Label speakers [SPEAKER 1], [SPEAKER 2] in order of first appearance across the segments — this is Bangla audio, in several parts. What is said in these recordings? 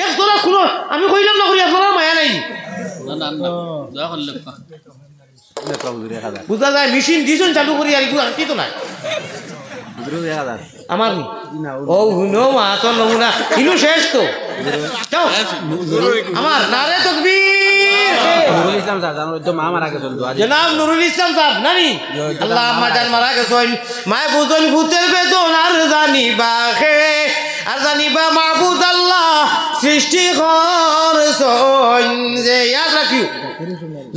[SPEAKER 1] এক জোড়া কোনো আমি কইলাম না করি আপনার মায়া নাই বুঝা যায় মেশিন দিয়েছেন চালু করি আর কি তো নাই আমার ও হুনো মা তো নমুনা ইনু শেষ তো আমার নারে তকবীর জনাব নুরুল ইসলাম সাহেব নানি আল্লাহ আম্মা জান মারা গেছেন মায় বুঝন ভূতের বেদন আর জানিবা খে আর জানিবা মাহবুদ আল্লাহ সৃষ্টি করছেন যে ইয়াদ রাখিও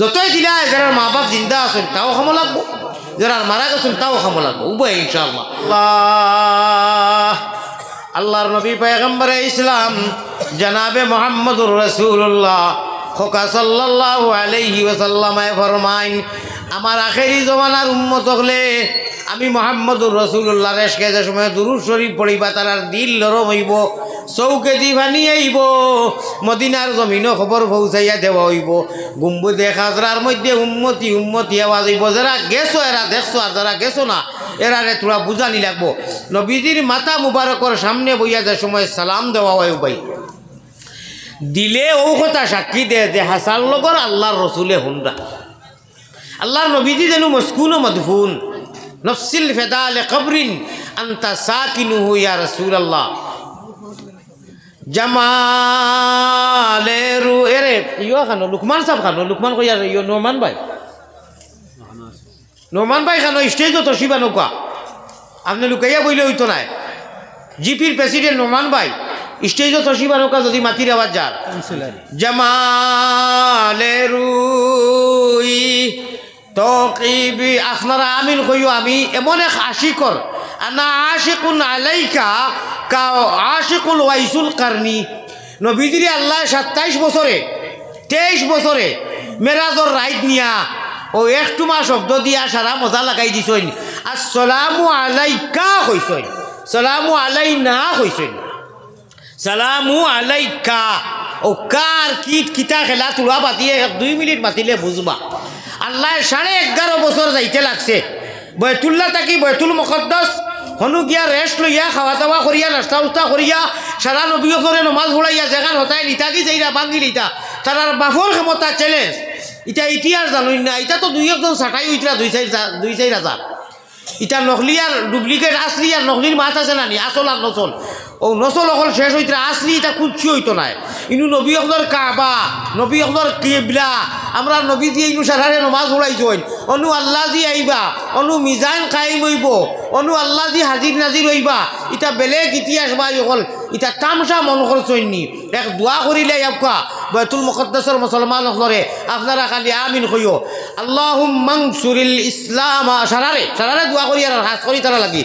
[SPEAKER 1] যতই দিলা যারা মা বাপ জিন্দা আছেন তাও খামো লাগবো যারা মারা গেছেন তাও খামো লাগবো উভয় ইনশাআল্লাহ আল্লাহর নবী পয়গম্বরে ইসলাম জনাবে মুহাম্মদুর রাসূলুল্লাহ খোকা সাল্লাল্লাহু আলাইহি ওয়াসাল্লাম ফরমাইন আমার আখেরি জমানার উম্মত হলে আমি মুহাম্মদুর রাসূলুল্লাহর এশকে যে সময় দুরূদ শরীফ পড়িবা তার দিল নরম হইব চৌকে দি ভানি আইব মদিনার জমিনও খবর পৌঁছাইয়া দেওয়া হইব গুম্বুদে খাজরার মধ্যে উম্মতি উম্মতি আওয়াজ হইব যারা গেছো এরা দেখছো আর যারা গেছো না এরারে তোরা বুঝানি লাগবো নবীজির মাথা মুবারকর সামনে বইয়া যে সময় সালাম দেওয়া হয় ভাই দিলে ও কথা সাক্ষী দে যে হাসান লগর আল্লাহর রসুলে হুন্ডা আল্লাহর নবীজি যেন মসকুন ও মদফুন নফসিল ফেদালে কবরিন আন্তা সাকিনুহু ইয়া রাসূলুল্লাহ জামালেরু এরে ইয়ো খানো লুকমান সাহেব খানো লুকমান কইয়া ইয়ো নোমান ভাই খানো স্টেজও তো শিবা নৌকা আপনি লুকাইয়া বইলে হইতো নাই জিপির প্রেসিডেন্ট নোমান ভাই স্টেজও তো শিবা নৌকা যদি মাতির আওয়াজ যার জামালেরু তকিবি আপনারা আমিন কইও আমি এমন এক আশিকর আনা আশিকুন আলাইকা কা আশিকুল ওয়াইসুল কারনি নবীজিরে আল্লাহ 27 বছরে 23 বছরে মেরাজর রাইট নিয়া ও একটু মা শব্দ দিয়া সারা মজা লাগাই দিছেন আসসালামু আলাইকা কইছেন সালামু আলাইনা কইছেন সালামু আলাইকা ও কার কিট কিতা খেলা তুলা বাতিয়ে 1-2 মিনিট মাতিলে বুঝবা আল্লাহ 11.5 বছর যাইতে লাগছে বয়তুল্লাহ থাকি বয়তুল মুকদ্দাস হনু গিয়া রেস্ট লইয়া খাওয়া দাওয়া করিয়া নাস্তা উস্তা করিয়া সারা নবী করে নমাজ পড়াইয়া যেখান হতায় নিতা কি যাইরা বাঙ্গি নিতা তার বাফর ক্ষমতা চ্যালেঞ্জ ইটা ইতিহাস জানুই না এটা তো 2-1 ছাটাই উইতরা 2-4 হাজার ইটা নকলি আর ডুপ্লিকেট আসলি আর নকলির মাছ আছে না নি আসল আর নচল ও নচল অকল শেষ হইতরা আসলি এটা কুচ্ছি হইতো নাই ইনু নবী অকলর কাবা নবী অকলর কিবলা আমরা নবী দিয়ে ইনু সারারে নমাজ পড়াইছইন অনু আল্লাহ দি আইবা অনু মিজান কায়েম হইব অনু আল্লাহ দি হাজির নাজির হইবা এটা বেলেগ ইতিহাস বা অকল এটা তামসা মন করছইনি এক দোয়া করিলে আপকা বাইতুল মুকদ্দাসের মুসলমান হলরে আপনারা খালি আমিন কইও আল্লাহুম্মা আনসুরিল ইসলাম সারারে দোয়া করি আর হাত করি তারা লাগি